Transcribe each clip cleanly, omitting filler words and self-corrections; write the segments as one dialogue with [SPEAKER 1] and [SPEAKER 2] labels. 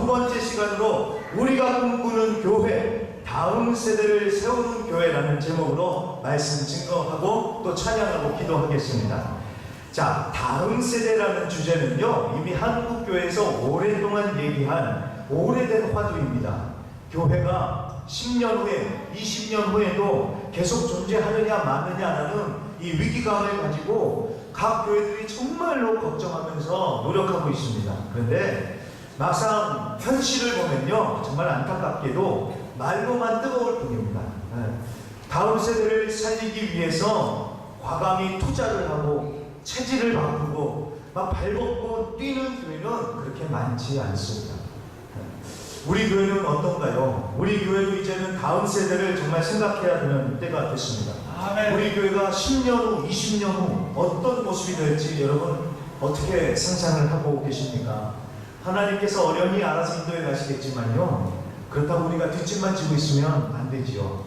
[SPEAKER 1] 번째 시간으로 우리가 꿈꾸는 교회, 다음 세대를 세우는 교회라는 제목으로 말씀 증거하고 또 찬양하고 기도하겠습니다. 자, 다음 세대라는 주제는요, 이미 한국교회에서 오랫동안 얘기한 오래된 화두입니다. 교회가 10년 후에, 20년 후에도 계속 존재하느냐 마느냐라는 이 위기감을 가지고 각 교회들이 정말로 걱정하면서 노력하고 있습니다. 그런데 막상 현실을 보면요, 정말 안타깝게도 말로만 뜨거울 뿐입니다. 다음 세대를 살리기 위해서 과감히 투자를 하고 체질을 바꾸고 막 발벗고 뛰는 교회는 그렇게 많지 않습니다. 우리 교회는 어떤가요? 우리 교회도 이제는 다음 세대를 정말 생각해야 되는 때가 됐습니다. 아멘. 우리 교회가 10년 후, 20년 후 어떤 모습이 될지 여러분 어떻게 상상을 하고 계십니까? 하나님께서 어련히 알아서 인도해 가시겠지만요, 그렇다고 우리가 뒷짐만 지고 있으면 안 되지요.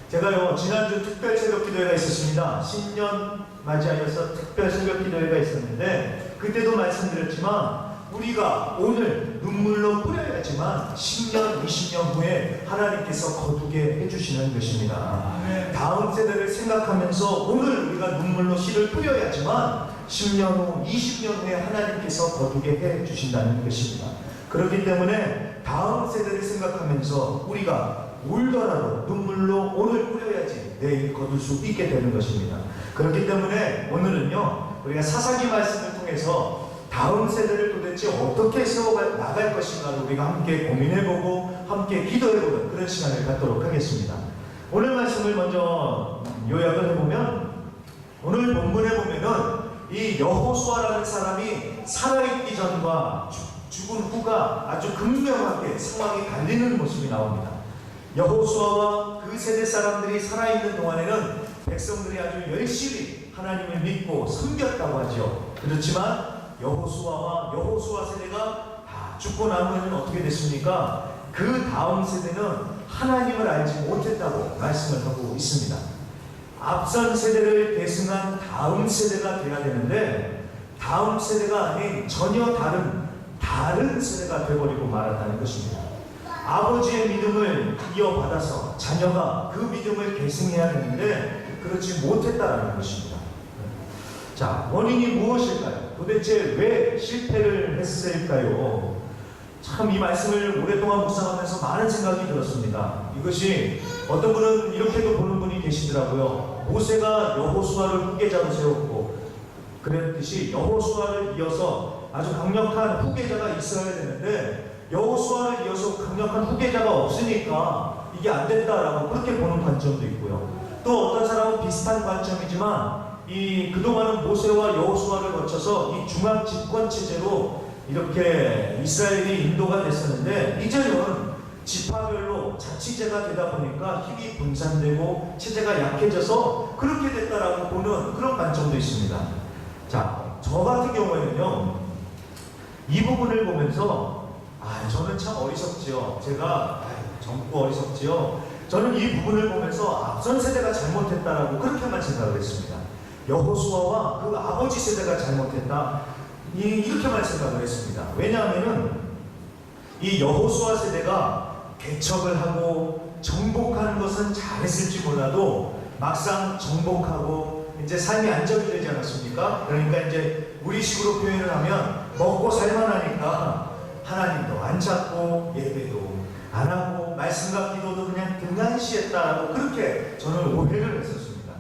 [SPEAKER 1] 제가요, 지난주 특별 새벽 기도회가 있었습니다. 신년 맞이하여서 특별 새벽 기도회가 있었는데, 그때도 말씀드렸지만 우리가 오늘 눈물로 뿌려야지만 10년, 20년 후에 하나님께서 거두게 해주시는 것입니다. 다음 세대를 생각하면서 오늘 우리가 눈물로 씨를 뿌려야지만 10년 후, 20년 후에 하나님께서 거두게 해주신다는 것입니다. 그렇기 때문에 다음 세대를 생각하면서 우리가 울더라도 눈물로 오늘 뿌려야지 내일 거둘 수 있게 되는 것입니다. 그렇기 때문에 오늘은요, 우리가 사사기 말씀을 통해서 다음 세대를 도대체 어떻게 세워나갈 것인가를 우리가 함께 고민해보고 함께 기도해보는 그런 시간을 갖도록 하겠습니다. 오늘 말씀을 먼저 요약을 해보면, 오늘 본문에 보면은 이 여호수아라는 사람이 살아있기 전과 죽은 후가 아주 극명하게 상황이 갈리는 모습이 나옵니다. 여호수아와 그 세대 사람들이 살아있는 동안에는 백성들이 아주 열심히 하나님을 믿고 섬겼다고 하죠. 그렇지만 여호수아와 여호수아 세대가 다 죽고 나면은 어떻게 됐습니까? 그 다음 세대는 하나님을 알지 못했다고 말씀을 하고 있습니다. 앞선 세대를 계승한 다음 세대가 돼야 되는데, 다음 세대가 아닌 전혀 다른 세대가 되어버리고 말았다는 것입니다. 아버지의 믿음을 이어받아서 자녀가 그 믿음을 계승해야 되는데 그렇지 못했다는 것입니다. 자, 원인이 무엇일까요? 도대체 왜 실패를 했을까요? 참 이 말씀을 오랫동안 묵상하면서 많은 생각이 들었습니다. 이것이 어떤 분은 이렇게도 보는 분이 계시더라고요. 모세가 여호수아를 후계자로 세웠고, 그랬듯이 여호수아를 이어서 아주 강력한 후계자가 있어야 되는데 여호수아를 이어서 강력한 후계자가 없으니까 이게 안 된다라고 그렇게 보는 관점도 있고요. 또 어떤 사람은 비슷한 관점이지만 그동안은 모세와 여호수아를 거쳐서 이 중앙 집권 체제로 이렇게 이스라엘이 인도가 됐었는데, 이제는 지파별로 자치제가 되다 보니까 힘이 분산되고 체제가 약해져서 그렇게 됐다라고 보는 그런 관점도 있습니다. 자, 저 같은 경우에는요, 이 부분을 보면서 저는 참 어리석지요. 제가 젊고 어리석지요. 저는 이 부분을 보면서 앞선 세대가 잘못했다라고 그렇게만 생각을 했습니다. 여호수아와 그 아버지 세대가 잘못했다, 이렇게만 생각을 했습니다. 왜냐하면은 이 여호수아 세대가 개척을 하고 정복하는 것은 잘했을지 몰라도 막상 정복하고 이제 삶이 안정이 되지 않았습니까? 그러니까 이제 우리식으로 표현을 하면 먹고 살만하니까 하나님도 안 찾고 예배도 안 하고 말씀과 기도도 그냥 등한시했다라고 그렇게 저는 오해를 했었습니다.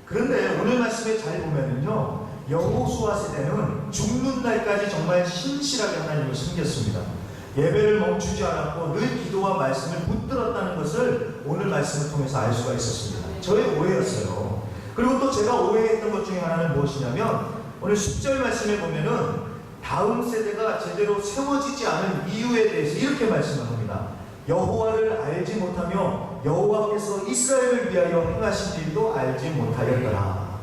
[SPEAKER 1] 그런데 오늘 말씀에 잘 보면은요, 여호수아 세대는 죽는 날까지 정말 신실하게 하나님을 섬겼습니다. 예배를 멈추지 않았고 늘 기도와 말씀을 붙들었다는 것을 오늘 말씀을 통해서 알 수가 있었습니다. 저의 오해였어요. 그리고 또 제가 오해했던 것 중에 하나는 무엇이냐면, 오늘 10절 말씀에 보면은 다음 세대가 제대로 세워지지 않은 이유에 대해서 이렇게 말씀을 합니다. 여호와를 알지 못하며 여호와께서 이스라엘을 위하여 행하신 일도 알지 못하였더라.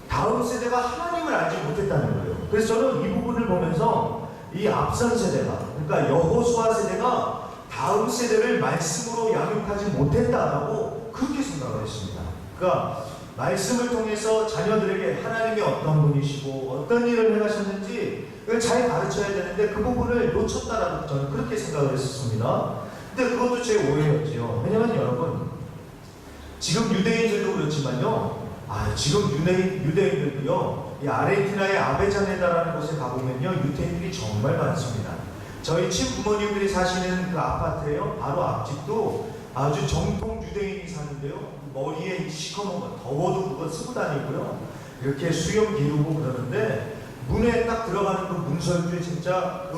[SPEAKER 1] 다음 세대가 하나님을 알지 못했다는 거예요. 그래서 저는 이 부분을 보면서 이 앞선 세대가, 그러니까 여호수아 세대가 다음 세대를 말씀으로 양육하지 못했다라고 그렇게 생각을 했습니다. 그러니까 말씀을 통해서 자녀들에게 하나님이 어떤 분이시고 어떤 일을 해가셨는지 그걸 잘 가르쳐야 되는데 그 부분을 놓쳤다라고 저는 그렇게 생각을 했었습니다. 근데 그것도 제 오해였죠. 왜냐면 여러분, 지금 유대인들도 그렇지만요, 지금 유대인들도요, 이 아르헨티나의 아베자네다라는 곳에 가보면요, 유대인들이 정말 많습니다. 저희 친부모님들이 사시는 그 아파트에요, 바로 앞집도 아주 정통 유대인이 사는데요, 머리에 시커먼 거, 더워도 그거 쓰고 다니고요, 이렇게 수염 기르고 그러는데, 문에 딱 들어가는 그 문설주에 진짜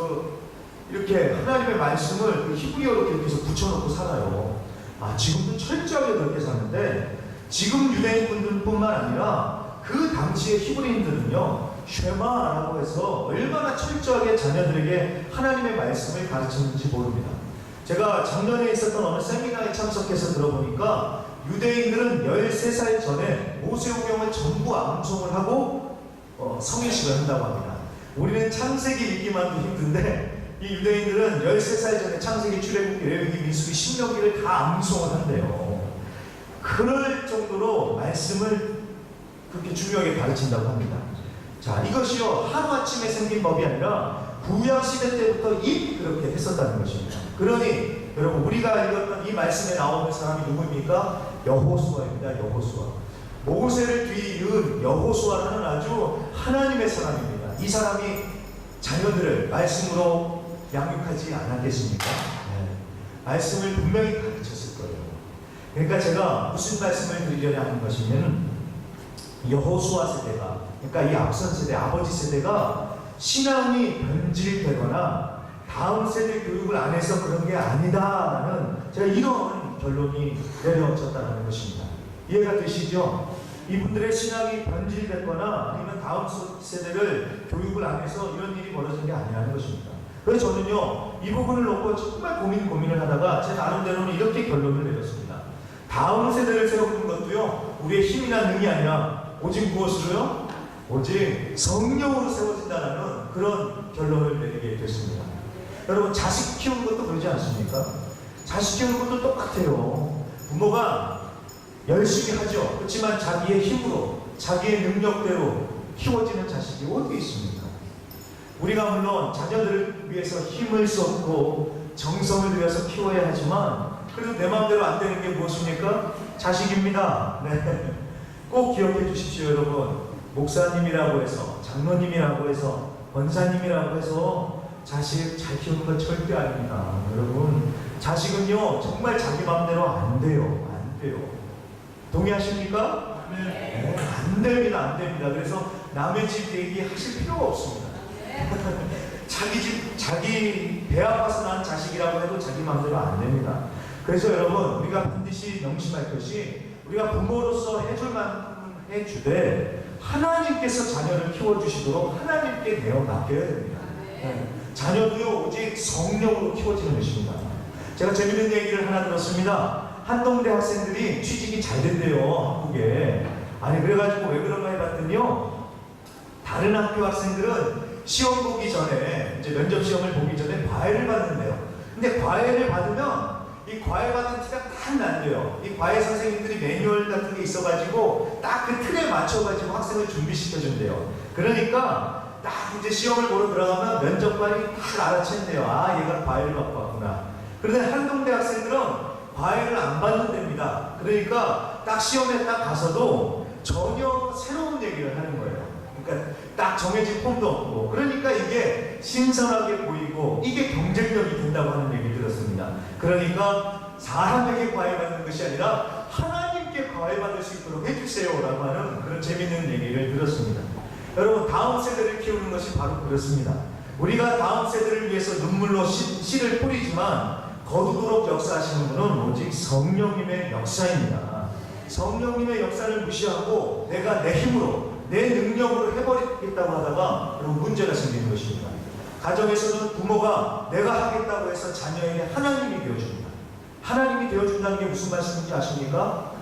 [SPEAKER 1] 이렇게 하나님의 말씀을 그 히브리어로 이렇게 해서 붙여놓고 살아요. 지금도 철저하게 그렇게 사는데, 지금 유대인분들뿐만 아니라 그 당시의 히브리인들은요, 쉐마라고 해서 얼마나 철저하게 자녀들에게 하나님의 말씀을 가르쳤는지 모릅니다. 제가 작년에 있었던 어느 세미나에 참석해서 들어보니까 유대인들은 13살 전에 모세오경을 전부 암송을 하고 성인식을 한다고 합니다. 우리는 창세기 읽기만도 힘든데 이 유대인들은 13살 전에 창세기, 출애굽기, 레위기, 민수기, 신명기를 다 암송을 한대요. 그럴 정도로 말씀을 그렇게 중요하게 가르친다고 합니다. 자, 이것이요, 하루아침에 생긴 법이 아니라 구약시대 때부터 이미 그렇게 했었다는 것입니다. 그러니 여러분, 우리가 읽었던 이 말씀에 나오는 사람이 누구입니까? 여호수아입니다. 여호수아. 모세를 뒤이은 여호수아는 아주 하나님의 사람입니다. 이 사람이 자녀들을 말씀으로 양육하지 않았겠습니까? 네. 말씀을 분명히 가르쳤을 거예요. 그러니까 제가 무슨 말씀을 드리려냐 하는 것이면, 여호수아 세대가, 그러니까 이 앞선 세대, 아버지 세대가 신앙이 변질되거나 다음 세대 교육을 안 해서 그런 게 아니다라는, 제가 이런 결론이 내려졌다는 것입니다. 이해가 되시죠? 이분들의 신앙이 변질됐거나 아니면 다음 세대를 교육을 안 해서 이런 일이 벌어진 게 아니라는 것입니다. 그래서 저는요, 이 부분을 놓고 정말 고민을 하다가 제 나름대로는 이렇게 결론을 내렸습니다. 다음 세대를 세우는 것도요, 우리의 힘이나 능이 아니라 오직 무엇으로요? 오직 성령으로 세워진다는 그런 결론을 내리게 됐습니다. 여러분, 자식 키우는 것도 그러지 않습니까? 자식 키우는 것도 똑같아요. 부모가 열심히 하죠. 그렇지만 자기의 힘으로, 자기의 능력대로 키워지는 자식이 어디 있습니까? 우리가 물론 자녀들을 위해서 힘을 쏟고 정성을 들여서 키워야 하지만, 그래도 내 마음대로 안 되는 게 무엇입니까? 자식입니다. 네. 꼭 기억해 주십시오, 여러분. 목사님이라고 해서, 장로님이라고 해서, 권사님이라고 해서 자식 잘 키우는 건 절대 아닙니다. 여러분, 자식은요, 정말 자기 마음대로 안 돼요. 안 돼요. 동의하십니까? 네. 안 됩니다. 안 됩니다. 그래서 남의 집 얘기하실 필요가 없습니다. 자기 집, 자기 배 아파서 난 자식이라고 해도 자기 마음대로 안 됩니다. 그래서 여러분, 우리가 반드시 명심할 것이, 우리가 부모로서 해줄 만큼은 해주되 하나님께서 자녀를 키워주시도록 하나님께 내어 맡겨야 됩니다. 네. 자녀도요, 오직 성령으로 키워지는 것입니다. 제가 재밌는 얘기를 하나 들었습니다. 한동대 학생들이 취직이 잘 된대요, 한국에. 아니, 그래가지고 왜 그런가 해봤더니요, 다른 학교 학생들은 시험 보기 전에, 이제 면접 시험을 보기 전에 과외를 받는데요. 근데 과외를 받으면 이 과외 받은 티가 딱 난대요. 이 과외 선생님들이 매뉴얼 같은 게 있어가지고 딱 그 틀에 맞춰가지고 학생을 준비시켜준대요. 그러니까 딱 이제 시험을 보러 들어가면 면접관이 딱 알아챈대요. 얘가 과외를 받고 왔구나. 그런데 한동대 학생들은 과외를 안 받는답니다. 그러니까 딱 시험에 딱 가서도 전혀 새로운 얘기를 하는 거예요. 그러니까 딱 정해진 폼도 없고, 그러니까 이게 신선하게 보이고 이게 경쟁력이 된다고 하는 얘기를 들었습니다. 그러니까 사람에게 과외받는 것이 아니라 하나님께 과외받을 수 있도록 해주세요 라고 하는 그런 재밌는 얘기를 들었습니다. 여러분, 다음 세대를 키우는 것이 바로 그렇습니다. 우리가 다음 세대를 위해서 눈물로 씨를 뿌리지만 거두도록 역사하시는 분은 오직 성령님의 역사입니다. 성령님의 역사를 무시하고 내가 내 힘으로, 내 능력으로 해버리겠다고 하다가 여러분, 문제가 생기는 것입니다. 가정에서는 부모가 내가 하겠다고 해서 자녀에게 하나님이 되어줍니다. 하나님이 되어준다는 게 무슨 말씀인지 아십니까?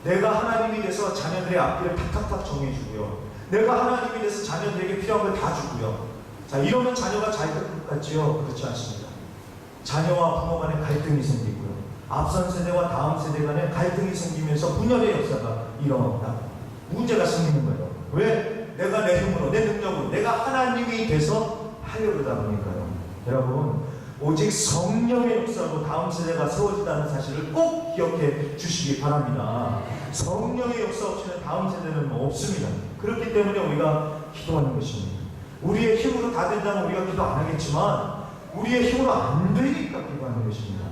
[SPEAKER 1] 내가 하나님이 돼서 자녀들의 앞길을 탁탁탁 정해주고요, 내가 하나님이 돼서 자녀들에게 필요한 걸 다 주고요. 자, 이러면 자녀가 잘 될 것 같지요? 그렇지 않습니다. 자녀와 부모 간에 갈등이 생기고요, 앞선 세대와 다음 세대 간에 갈등이 생기면서 분열의 역사가 일어납니다. 문제가 생기는 거예요. 왜? 내가 내 힘으로, 내 능력으로, 내가 하나님이 돼서 하려고 하다 보니까요. 여러분, 오직 성령의 역사로 다음 세대가 세워진다는 사실을 꼭 기억해 주시기 바랍니다. 성령의 역사 없이는 다음 세대는 없습니다. 그렇기 때문에 우리가 기도하는 것입니다. 우리의 힘으로 다 된다면 우리가 기도 안 하겠지만 우리의 힘으로 안 되니까 기도하는 것입니다.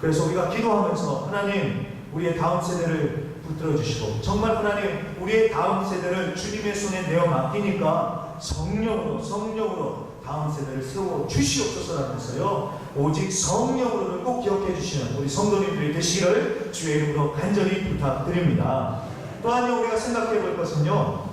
[SPEAKER 1] 그래서 우리가 기도하면서 하나님 우리의 다음 세대를 붙들어 주시고 정말 하나님 우리의 다음 세대를 주님의 손에 내어 맡기니까 성령으로 다음 세대를 세워 주시옵소서라면서요. 오직 성령으로를 꼭 기억해 주시는 우리 성도님들이 되시기를 주의 이름으로 간절히 부탁드립니다. 또한요 우리가 생각해 볼 것은요.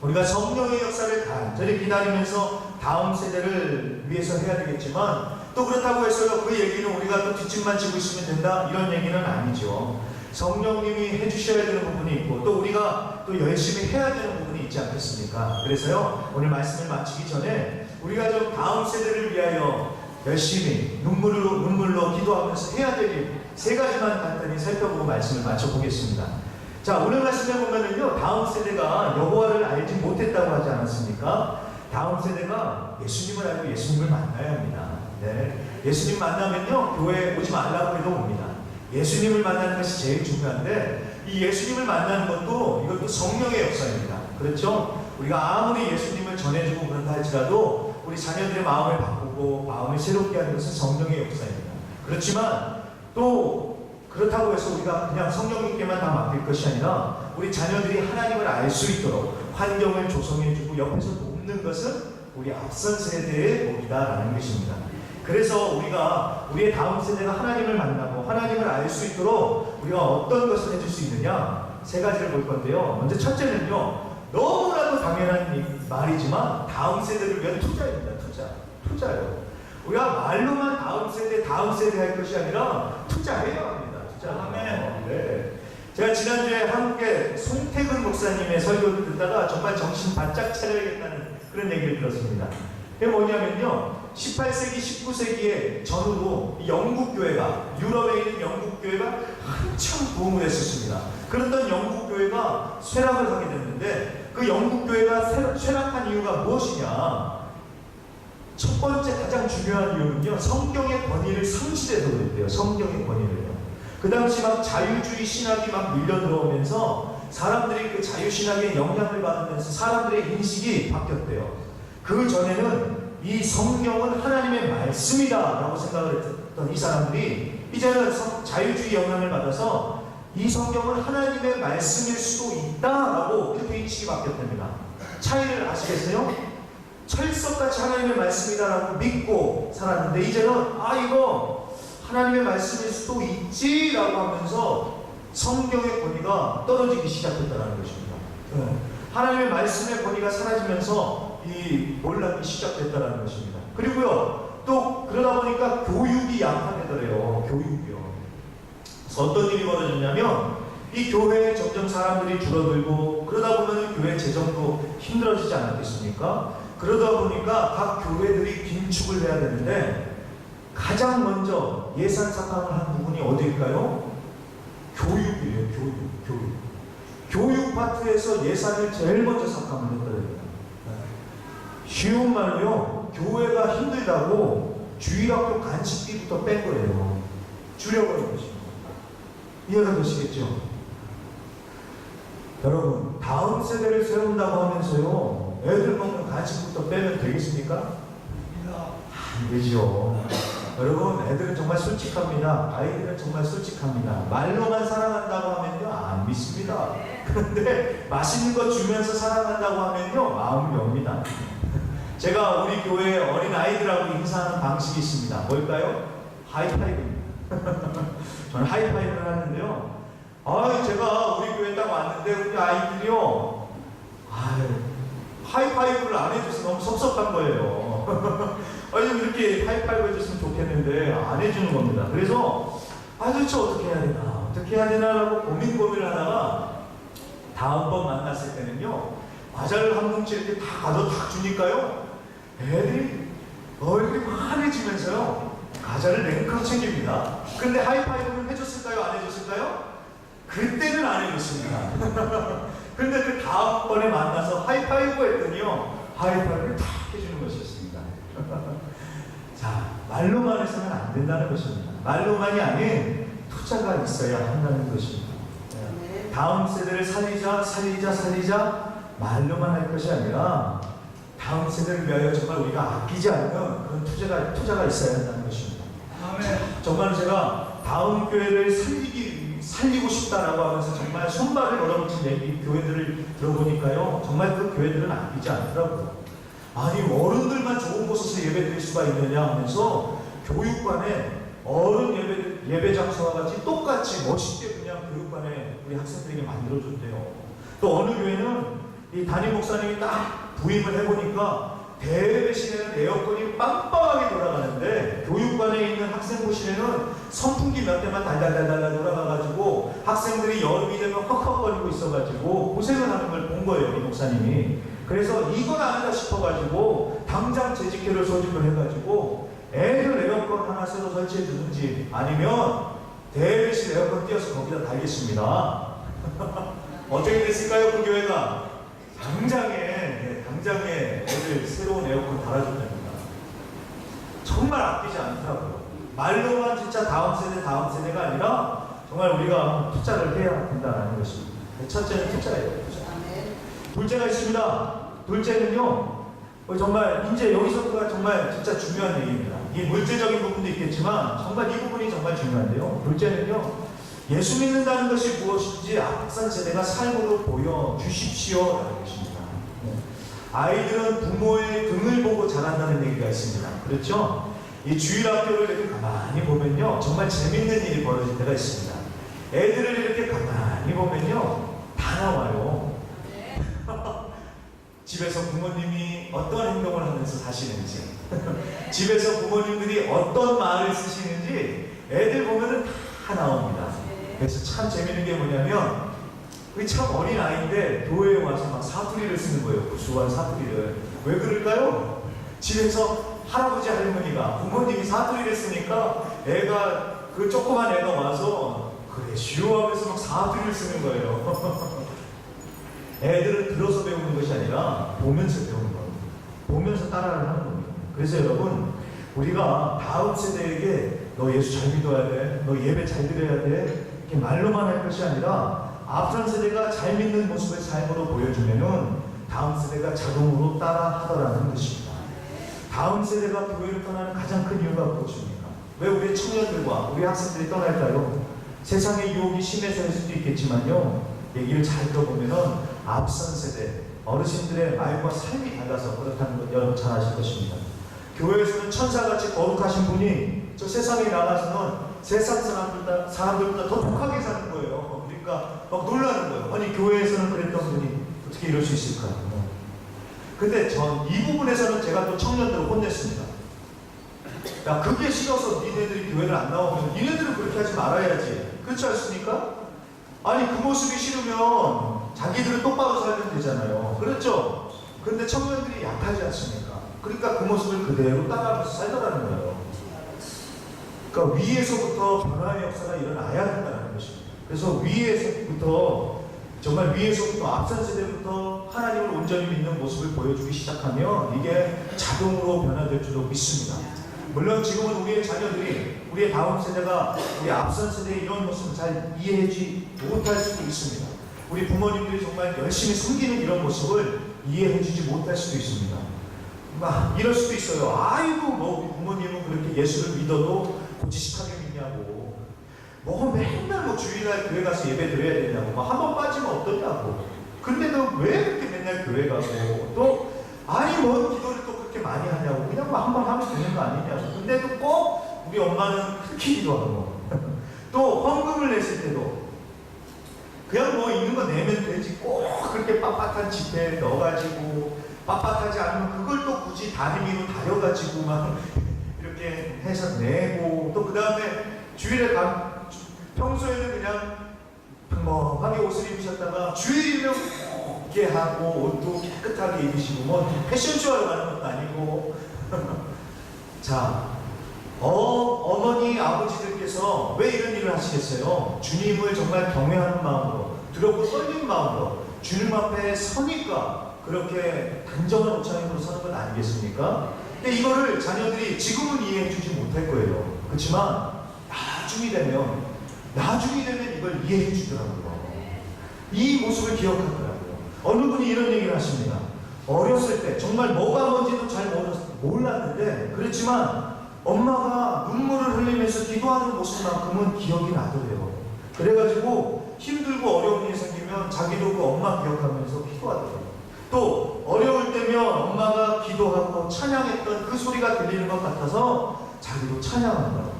[SPEAKER 1] 우리가 성령의 역사를 간절히 기다리면서 다음 세대를 위해서 해야 되겠지만 또 그렇다고 해서요 그 얘기는 우리가 또 뒷짐만 지고 있으면 된다 이런 얘기는 아니죠. 성령님이 해주셔야 되는 부분이 있고 또 우리가 또 열심히 해야 되는 부분이 있지 않겠습니까? 그래서요 오늘 말씀을 마치기 전에 우리가 좀 다음 세대를 위하여 열심히 눈물로 기도하면서 해야 될 일 세 가지만 간단히 살펴보고 말씀을 마쳐보겠습니다. 자 오늘 말씀에 보면은요 다음 세대가 여호와를 알지 못했다고 하지 않았습니까? 다음 세대가 예수님을 알고 예수님을 만나야 합니다. 네. 예수님 만나면요 교회에 오지 말라고 해도 옵니다. 예수님을 만나는 것이 제일 중요한데 이 예수님을 만나는 이것도 성령의 역사입니다. 그렇죠? 우리가 아무리 예수님을 전해주고 그런다 할지라도 우리 자녀들의 마음을 바꾸고 마음을 새롭게 하는 것은 성령의 역사입니다. 그렇지만 또 그렇다고 해서 우리가 그냥 성령님께만 다 맡길 것이 아니라 우리 자녀들이 하나님을 알 수 있도록 환경을 조성해주고 옆에서 돕는 것은 우리 앞선 세대의 복이다라는 것입니다. 그래서 우리가 우리의 다음 세대가 하나님을 만나고 하나님을 알 수 있도록 우리가 어떤 것을 해줄 수 있느냐 세 가지를 볼 건데요. 먼저 첫째는요. 너무나도 당연한 말이지만 다음 세대를 위한 투자입니다. 투자예요. 우리가 말로만 다음 세대 할 것이 아니라 투자해야 합니다. 투자하면. 네. 제가 지난주에 한국의 송태근 목사님의 설교를 듣다가 정말 정신 바짝 차려야겠다는 그런 얘기를 들었습니다. 그게 뭐냐면요. 18세기, 19세기에 전후로 영국 교회가 유럽에 있는 영국 교회가 한참 부흥을 했었습니다. 그랬던 영국 교회가 쇠락을 하게 됐는데 그 영국 교회가 쇠락한 이유가 무엇이냐? 첫 번째 가장 중요한 이유는요. 성경의 권위를 상실해서 그랬대요. 성경의 권위를요. 그 당시 막 자유주의 신학이 막 밀려 들어오면서 사람들이 그 자유신학의 영향을 받으면서 사람들의 인식이 바뀌었대요. 그 전에는 이 성경은 하나님의 말씀이다 라고 생각을 했던 이 사람들이 이제는 자유주의 영향을 받아서 이 성경은 하나님의 말씀일 수도 있다 라고 이렇게 인식이 바뀌었답니다. 차이를 아시겠어요? 철석같이 하나님의 말씀이다 라고 믿고 살았는데 이제는 이거 하나님의 말씀일 수도 있지 라고 하면서 성경의 권위가 떨어지기 시작했다는 것입니다. 하나님의 말씀의 권위가 사라지면서 이 논란이 시작됐다는 것입니다. 그리고요 또 그러다 보니까 교육이 약화되더래요. 교육이요. 그래서 어떤 일이 벌어졌냐면 이 교회에 점점 사람들이 줄어들고 그러다 보면 교회 재정도 힘들어지지 않았겠습니까? 그러다 보니까 각 교회들이 긴축을 해야 되는데 가장 먼저 예산 삭감을 한 부분이 어디일까요? 교육이에요. 교육 파트에서 예산을 제일 먼저 삭감을 했더래요. 쉬운 말로요. 교회가 힘들다고 주일학교 간식비부터 뺀 거예요. 줄여버린 것입니다. 이해가 되시겠죠? 여러분 다음 세대를 세운다고 하면서요. 애들 먹는 간식부터 빼면 되겠습니까? 안 되죠. 여러분 애들은 정말 솔직합니다. 아이들은 정말 솔직합니다. 말로만 사랑한다고 하면요 안 믿습니다. 그런데 맛있는 거 주면서 사랑한다고 하면요 마음이 옵니다. 제가 우리 교회 어린 아이들하고 인사하는 방식이 있습니다. 뭘까요? 하이파이브입니다. 저는 하이파이브를 하는데요. 제가 우리 교회 딱 왔는데 우리 아이들이요. 하이파이브를 안 해줘서 너무 섭섭한 거예요. 좀 이렇게 하이파이브 해줬으면 좋겠는데 안 해주는 겁니다. 그래서 도대체 어떻게 해야 되나라고 고민을 하다가 다음번 만났을 때는요 과자를 한 뭉치 이렇게 다 가져 다 주니까요 애들이 얼굴이 환해지면서요 과자를 냉큼 챙깁니다. 근데 하이파이브는 해줬을까요? 안 해줬을까요? 그때는 안 해줬습니다. 근데 그 다음번에 만나서 하이파이브 했더니요, 하이파이브를 탁 해주는 것이었습니다. 자, 말로만 해서는 안 된다는 것입니다. 말로만이 아닌 투자가 있어야 한다는 것입니다. 다음 세대를 살리자 말로만 할 것이 아니라 다음 세대를 위하여 정말 우리가 아끼지 않는 그런 투자가 있어야 한다는 것입니다. 정말 제가 다음 교회를 살리고 싶다라고 하면서 정말 손발을 얼어붙인 교회들을 들어보니까요, 정말 그 교회들은 아끼지 않더라고요. 아니, 어른들만 좋은 곳에서 예배 드릴 수가 있느냐 하면서 교육관에 어른 예배 장소와 같이 똑같이 멋있게 그냥 교육관에 우리 학생들에게 만들어줬대요. 또 어느 교회는 이 담임 목사님이 딱 부임을 해보니까 대회실에는 에어컨이 빵빵하게 돌아가는데 교육관에 있는 학생부실에는 선풍기 몇 대만 달달달달 돌아가가지고 학생들이 여름이 되면 헉헉거리고 있어가지고 고생을 하는 걸 본 거예요, 이 목사님이. 그래서 이건 아니다 싶어가지고 당장 재직회를 소집을 해가지고 애들 에어컨 하나 새로 설치해 주든지 아니면 대회실 에어컨 띄워서 거기다 달겠습니다. 어떻게 됐을까요, 그 교회가? 당장에 애들 새로운 에어컨 달아줬답니다. 정말 아끼지 않더라고요. 말로만 진짜 다음 세대가 아니라 정말 우리가 투자를 해야 된다는 것입니다. 첫째는 투자예요. 투자. 둘째가 있습니다. 둘째는요, 정말 이제 여기서부터가 정말 진짜 중요한 얘기입니다. 이 물질적인 부분도 있겠지만 정말 이 부분이 정말 중요한데요. 둘째는요, 예수 믿는다는 것이 무엇인지 앞선 세대가 삶으로 보여주십시오 라는 것입니다. 아이들은 부모의 등을 보고 자란다는 얘기가 있습니다. 그렇죠? 이 주일학교를 이렇게 가만히 보면요, 정말 재밌는 일이 벌어질 때가 있습니다. 애들을 이렇게 가만히 보면요, 다 나와요. 집에서 부모님이 어떤 행동을 하면서 사시는지, 집에서 부모님들이 어떤 말을 쓰시는지 애들 보면은 다 나옵니다. 그래서 참 재밌는 게 뭐냐면, 그게 참 어린 아이인데 교회에 와서 막 사투리를 쓰는 거예요. 구수한 사투리를. 왜 그럴까요? 집에서 할아버지 할머니가 부모님이 사투리를 쓰니까 애가, 그 조그만 애가 와서 그래 쉬워 하면서 막 사투리를 쓰는 거예요. 애들은 들어서 배우는 것이 아니라 보면서 배우는 겁니다. 보면서 따라를 하는 겁니다. 그래서 여러분, 우리가 다음 세대에게 너 예수 잘 믿어야 돼, 너 예배 잘 드려야 돼, 이렇게 말로만 할 것이 아니라 앞선 세대가 잘 믿는 모습을 삶으로 보여주면은 다음 세대가 자동으로 따라 하더라는 것입니다. 다음 세대가 교회를 떠나는 가장 큰 이유가 무엇입니까? 왜 우리 청년들과 우리 학생들이 떠날까요? 세상의 유혹이 심해서일 수도 있겠지만요, 얘기를 잘 들어보면은 앞선 세대 어르신들의 말과 삶이 달라서 그렇다는 것 여러분 잘 아실 것입니다. 교회에서는 천사같이 거룩하신 분이 저 세상에 나가서는 세상 사람들보다 더 독하게 사는 거예요. 그러니까 막 놀라는 거예요. 아니, 교회에서는 그랬던 분이 어떻게 이럴 수 있을까? 근데 전 이 부분에서는 제가 또 청년들을 혼냈습니다. 야, 그게 싫어서 니네들이 교회를 안 나오면 니네들은 그렇게 하지 말아야지. 그렇지 않습니까? 아니, 그 모습이 싫으면 자기들은 똑바로 살면 되잖아요. 그렇죠? 그런데 청년들이 약하지 않습니까? 그러니까 그 모습을 그대로 따라가면서 살더라는 거예요. 그러니까 위에서부터 변화의 역사가 일어나야 된다는 것입니다. 그래서 위에서부터, 정말 위에서부터 앞선 세대부터 하나님을 온전히 믿는 모습을 보여주기 시작하면 이게 자동으로 변화될 줄로 믿습니다. 물론 지금은 우리의 자녀들이, 우리의 다음 세대가 우리 앞선 세대의 이런 모습을 잘 이해하지 못할 수도 있습니다. 우리 부모님들이 정말 열심히 섬기는 이런 모습을 이해해주지 못할 수도 있습니다. 막 이럴 수도 있어요. 아이고, 뭐 우리 부모님은 그렇게 예수를 믿어도 고지식하게 믿냐고, 뭐 맨날 뭐 주일날 교회 가서 예배 드려야 되냐고, 뭐 한 번 빠지면 어떠냐고. 근데 너 왜 그렇게 맨날 교회 가고, 또 아니 뭐 기도를 또 그렇게 많이 하냐고, 그냥 뭐 한 번 하면 되는 거 아니냐고. 근데도 꼭 우리 엄마는 그렇게 기도하고 또 헌금을 냈을 때도 그냥 뭐 있는 거 내면 되지, 꼭 그렇게 빳빳한 지폐에 넣어가지고, 빳빳하지 않으면 그걸 또 굳이 다리미로 다려가지고 막 이렇게 해서 내고, 또 그 다음에 주일에 평소에는 그냥 평범하게 옷을 입으셨다가 주일이면 곱게 하고 옷도 깨끗하게 입으시고, 뭐 패션쇼 하러 가는 것도 아니고 자, 어머니 아버지들께서 왜 이런 일을 하시겠어요? 주님을 정말 경외하는 마음으로, 두렵고 떨리는 마음으로 주님 앞에 서니까 그렇게 단정한 옷차림으로 서는 건 아니겠습니까? 근데 이거를 자녀들이 지금은 이해해 주지 못할 거예요. 그렇지만 나중이 되면 이걸 이해해 주더라고요. 이 모습을 기억하더라고요. 어느 분이 이런 얘기를 하십니다. 어렸을 때 정말 뭐가 뭔지도 잘 몰랐는데 그렇지만 엄마가 눈물을 흘리면서 기도하는 모습만큼은 기억이 나더래요. 그래가지고 힘들고 어려운 일이 생기면 자기도 그 엄마 기억하면서 기도하더래요. 또 어려울 때면 엄마가 기도하고 찬양했던 그 소리가 들리는 것 같아서 자기도 찬양한다고.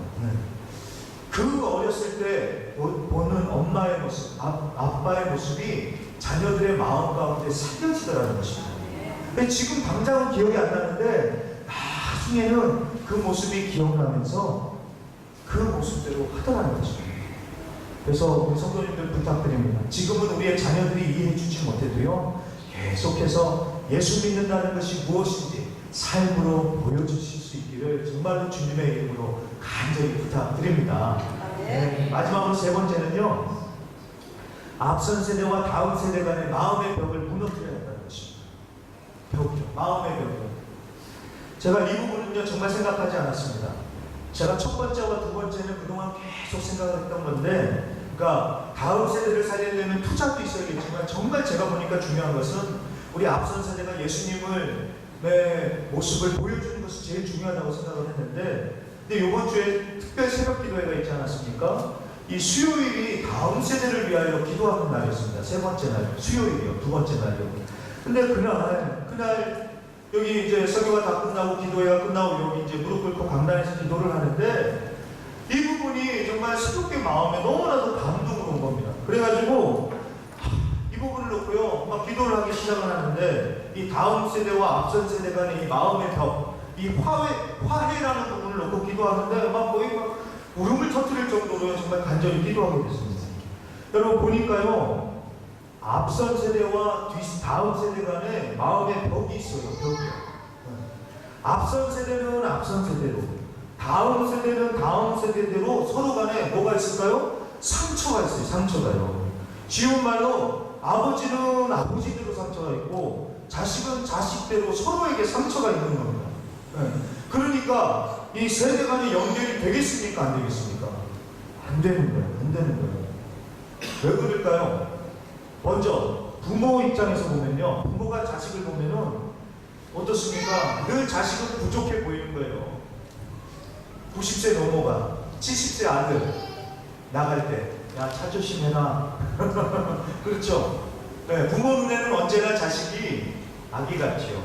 [SPEAKER 1] 그 어렸을 때 보는 엄마의 모습, 아빠의 모습이 자녀들의 마음 가운데 새겨지더라는 것입니다. 근데 지금 당장은 기억이 안 나는데 나중에는 그 모습이 기억나면서 그 모습대로 하더라는 것입니다. 그래서 우리 성도님들 부탁드립니다. 지금은 우리의 자녀들이 이해해 주지 못해도요, 계속해서 예수 믿는다는 것이 무엇인지 삶으로 보여주실 수 있기를 정말로 주님의 이름으로 간절히 부탁드립니다. 네, 마지막으로 세 번째는요, 앞선 세대와 다음 세대 간의 마음의 벽을 무너뜨려야 한다는 것입니다. 벽이요, 마음의 벽이요. 제가 이 부분은요 정말 생각하지 않았습니다. 제가 첫 번째와 두 번째는 그동안 계속 생각을 했던 건데, 그러니까 다음 세대를 살리려면 투자도 있어야겠지만 정말 제가 보니까 중요한 것은 우리 앞선 세대가 예수님을 모습을 보여주는 것이 제일 중요하다고 생각을 했는데, 근데 이번 주에 특별 새벽 기도회가 있지 않았습니까? 이 수요일이 다음 세대를 위하여 기도하는 날이었습니다. 세 번째 날, 수요일이요, 두 번째 날이요. 근데 그날 여기 이제 설교가 다 끝나고 기도회가 끝나고 여기 이제 무릎 꿇고 강단에서 기도를 하는데, 이 부분이 정말 새롭게 마음에 너무나도 감동으로 온 겁니다. 그래가지고 이 부분을 놓고요 막 기도를 하기 시작을 하는데, 이 다음 세대와 앞선 세대 간의 이 마음의 벽, 이 화해라는 부분을 놓고 기도하는데 막 거의 막 울음을 터뜨릴 정도로 정말 간절히 기도하게 됐습니다. 여러분 보니까요, 앞선 세대와 다음 세대 간에 마음의 벽이 있어요. 벽이요. 앞선 세대는 앞선 세대로, 다음 세대는 다음 세대대로 서로 간에 뭐가 있을까요? 상처가 있어요. 상처가요. 쉬운 말로 아버지는 아버지대로 상처가 있고 자식은 자식대로 서로에게 상처가 있는 겁니다. 그러니까 이 세대 간의 연결이 되겠습니까? 안 되겠습니까? 안 되는 거예요. 안 되는 거예요. 왜 그럴까요? 먼저 부모 입장에서 보면요, 부모가 자식을 보면은 어떻습니까? 늘 자식은 부족해 보이는 거예요. 90세 넘어가 70세 아들 나갈 때, 야, 차 조심해라. 그렇죠? 네, 부모 눈에는 언제나 자식이 아기 같지요.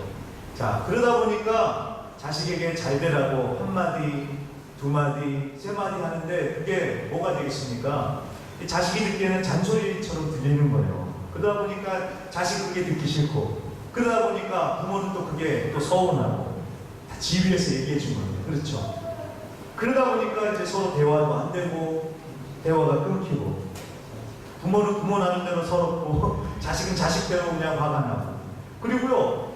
[SPEAKER 1] 자, 그러다 보니까 자식에게 잘 되라고 한마디, 두마디, 세마디 하는데 그게 뭐가 되겠습니까? 자식이 듣기에는 잔소리처럼 들리는 거예요. 그러다 보니까 자식 그게 듣기 싫고, 그러다 보니까 부모는 또 그게 또 서운하고, 다 집 위에서 얘기해 준 겁니다. 그렇죠? 그러다 보니까 이제 서로 대화도 안 되고, 대화가 끊기고, 부모는 부모 나름대로 서럽고, 자식은 자식대로 그냥 화가 나고. 그리고요,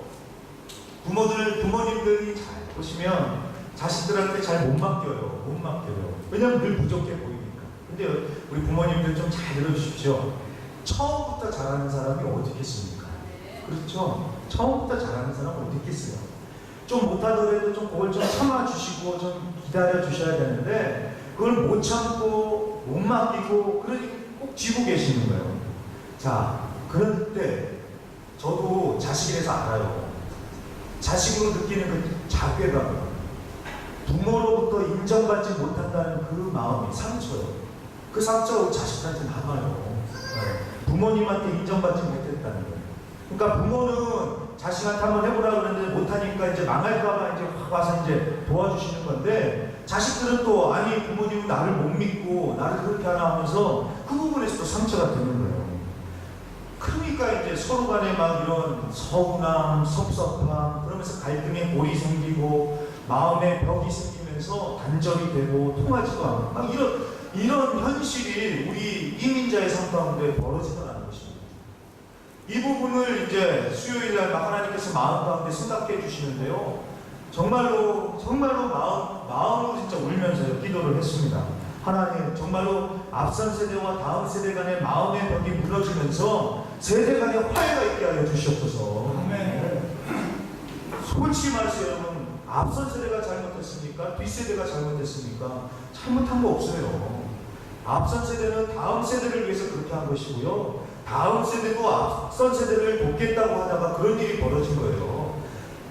[SPEAKER 1] 부모님들이 잘 보시면 자식들한테 잘 못 맡겨요. 못 맡겨요. 왜냐면 늘 부족해 보이니까. 근데 우리 부모님들 좀 잘 들어주십시오. 처음부터 잘하는 사람이 어디 있겠습니까? 그렇죠? 처음부터 잘하는 사람은 어디 있겠어요? 좀 못하더라도 좀 그걸 좀 참아주시고 좀 기다려주셔야 되는데, 그걸 못 참고 못 맡기고 그러니 꼭 쥐고 계시는 거예요. 자, 그럴 때 저도 자식이라서 알아요. 자식으로 느끼는 그 자괴감, 부모로부터 인정받지 못한다는 그 마음이 상처예요. 그 상처가 자식한테 남아요. 부모님한테 인정받지 못했다는 거예요. 그러니까 부모는 자식한테 한번 해보라 그랬는데 못하니까 이제 망할까봐 이제 확 와서 이제 도와주시는 건데, 자식들은 또 아니 부모님은 나를 못 믿고 나를 그렇게 하나 하면서 그 부분에서 또 상처가 되는 거예요. 그러니까 이제 서로 간에 막 이런 서운함, 섭섭함, 그러면서 갈등의 골이 생기고 마음의 벽이 생기면서 단절이 되고 통하지도 않고 막 이런 현실이 우리 이민자의 삶 가운데 벌어지더라는 것입니다. 이 부분을 이제 수요일날 하나님께서 마음 가운데 생각해 주시는데요, 정말로 마음으로 진짜 울면서 기도를 했습니다. 하나님, 정말로 앞선 세대와 다음 세대 간의 마음의 벽이 무너지면서 세대 간에 화해가 있게 하여 주시옵소서.
[SPEAKER 2] 아멘.
[SPEAKER 1] 솔직히 말해서 여러분, 앞선 세대가 잘못했습니까? 뒷세대가 잘못했습니까? 잘못한 거 없어요. 앞선 세대는 다음 세대를 위해서 그렇게 한 것이고요. 다음 세대도 앞선 세대를 돕겠다고 하다가 그런 일이 벌어진 거예요.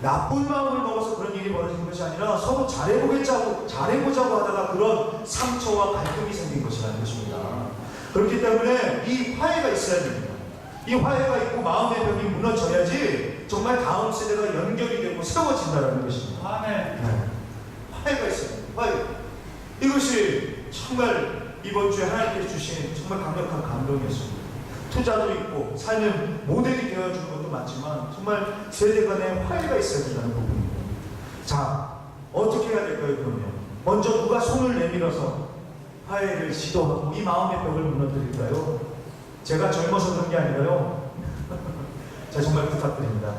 [SPEAKER 1] 나쁜 마음을 먹어서 그런 일이 벌어진 것이 아니라 서로 잘해보자고 하다가 그런 상처와 갈등이 생긴 것이라는 것입니다. 그렇기 때문에 이 화해가 있어야 됩니다. 이 화해가 있고 마음의 벽이 무너져야지 정말 다음 세대가 연결이 되고 세워진다는 것입니다.
[SPEAKER 2] 아멘.
[SPEAKER 1] 네. 화해가 있어야 됩니다. 화해. 이것이 정말 이번 주에 하나님께서 주신 정말 강력한 감동이었습니다. 투자도 있고 삶의 모델이 되어주는 것도 맞지만 정말 세대 간에 화해가 있어야 된다는 부분입니다. 자, 어떻게 해야 될까요, 그러면? 먼저 누가 손을 내밀어서 화해를 시도하고 이 마음의 벽을 무너뜨릴까요? 제가 젊어서 그런 게 아니라요. 자, 정말 부탁드립니다.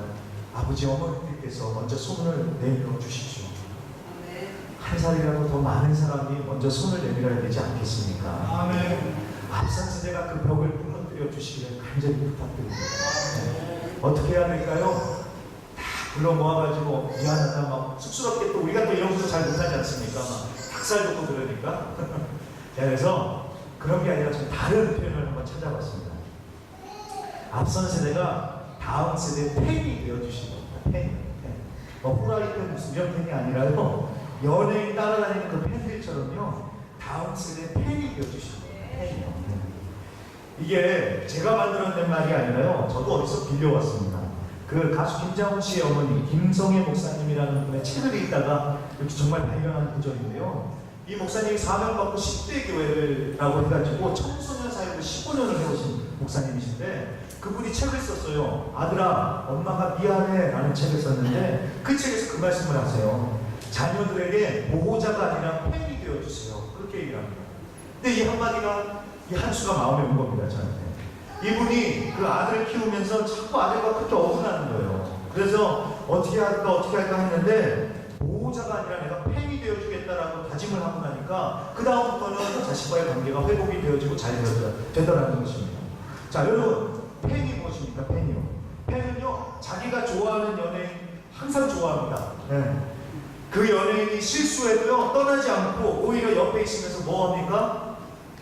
[SPEAKER 1] 아버지, 어머니들께서 먼저 손을 내밀어 주십시오. 한 살이라도 더 많은 사람이 먼저 손을 내밀어야 되지 않겠습니까?
[SPEAKER 2] 아멘.
[SPEAKER 1] 앞선 세대가 그 벽을 무너뜨려 주시기를 간절히 부탁드립니다. 네. 어떻게 해야 될까요? 다 불러 모아가지고 미안하다 막 쑥스럽게 또 우리가 또 이런 것도 잘 못하지 않습니까? 막 닭살 돋고 그러니까. 그래서 그런 게 아니라 좀 다른 표현을 한번 찾아봤습니다. 앞선 세대가 다음 세대의 팬이 되어주신 겁니다. 팬. 후라이팬 무슨 이런 팬이 아니라요. 연예인 따라다니는 그 팬들처럼요. 다음 세대의 팬이 되어주신 거예요. 팬이요. 이게 제가 만들어낸 말이 아니라요. 저도 어디서 빌려왔습니다. 그 가수 김장훈 씨의 어머니 김성애 목사님이라는 분의 책을 읽다가 이렇게 정말 발견한 구절인데요. 이 목사님이 사명받고 10대 교회라고 해가지고 청소년 사역을 15년을 해오신 목사님이신데 그분이 책을 썼어요. 아들아, 엄마가 미안해 라는 책을 썼는데 그 책에서 그 말씀을 하세요. 자녀들에게 보호자가 아니라 팬이 되어주세요. 그렇게 얘기를 합니다. 근데 이 한마디가 이 한 수가 마음에 온 겁니다, 저한테. 이분이 그 아들을 키우면서 자꾸 아들과 그렇게 어긋나는 거예요. 그래서 어떻게 할까 했는데 보호자가 아니라 내가 팬이 되어주겠다라고 다짐을 하고 나니까 그 다음부터는 자식과의 관계가 회복이 되어지고 잘 되더라는 것입니다. 자, 여러분, 팬이 무엇입니까? 팬이요. 팬은요, 자기가 좋아하는 연예인 항상 좋아합니다. 네. 그 연예인이 실수해도요, 떠나지 않고 오히려 옆에 있으면서 뭐 합니까?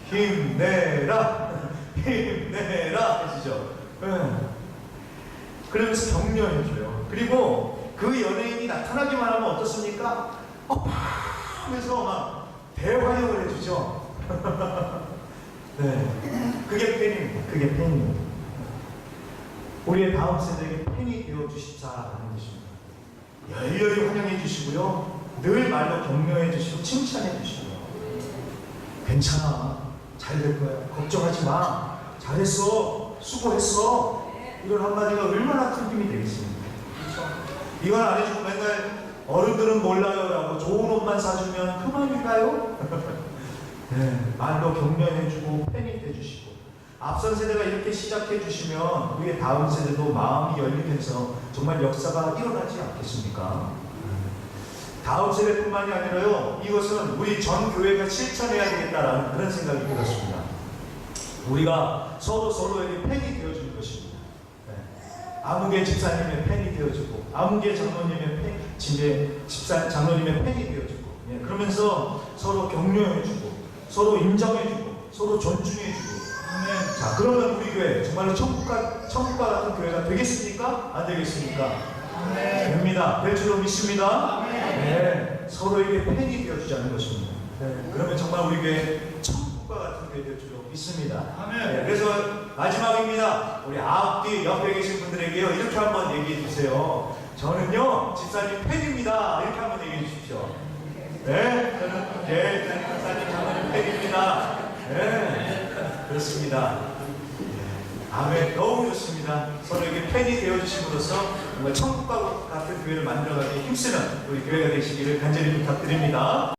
[SPEAKER 1] 힘내라! 힘내라! 하시죠. 네. 그러면서 격려해줘요. 그리고 그 연예인이 나타나기만 하면 어떻습니까? 하면서 막 대환영을 해주죠. 네. 그게 팬입니다. 그게 팬입니다. 우리의 다음 세대에게 팬이 되어주시자라는 것입니다. 열렬히 환영해 주시고요. 늘 말로 격려해 주시고 칭찬해 주시고요. 괜찮아. 잘 될 거야. 걱정하지 마. 잘했어. 수고했어. 이런 한마디가 얼마나 큰 힘이 되겠습니까? 그렇죠? 이건 안 해주고 맨날 어른들은 몰라요 라고 좋은 옷만 사주면 그만인가요? 네, 말로 격려해주고 팬이 돼주시고 앞선 세대가 이렇게 시작해 주시면 우리의 다음 세대도 마음이 열리면서 정말 역사가 일어나지 않겠습니까? 다음 세대뿐만이 아니라요, 이것은 우리 전 교회가 실천해야 되겠다라는 그런 생각이 들었습니다. 우리가 서로에게 팬이 되어주는 것입니다. 네. 아무개 집사님의 팬이 되어주고, 아무개 장로님의 장로님의 팬이 되어주고, 예. 그러면서 서로 격려해주고, 서로 인정해주고, 서로 존중해주고. 네. 자, 그러면 우리 교회 정말로 천국과 같은 교회가 되겠습니까? 안 되겠습니까?
[SPEAKER 2] 아멘.
[SPEAKER 1] 됩니다. 될 줄로 믿습니다.
[SPEAKER 2] 아멘.
[SPEAKER 1] 네, 서로에게 팬이 되어주자는 것입니다. 네, 그러면 정말 우리 교회 천국과 같은 교회 될 줄로 믿습니다.
[SPEAKER 2] 아멘.
[SPEAKER 1] 네, 그래서 마지막입니다. 우리 앞뒤 옆에 계신 분들에게요, 이렇게 한번 얘기해 주세요. 저는요, 집사님 팬입니다. 이렇게 한번 얘기해 주십시오. 네, 저는 집사님 장로님 팬입니다. 네, 그렇습니다. 아멘. 너무 좋습니다. 서로에게 팬이 되어주심으로써 정말 천국과 같은 교회를 만들어가기 힘쓰는 우리 교회가 되시기를 간절히 부탁드립니다.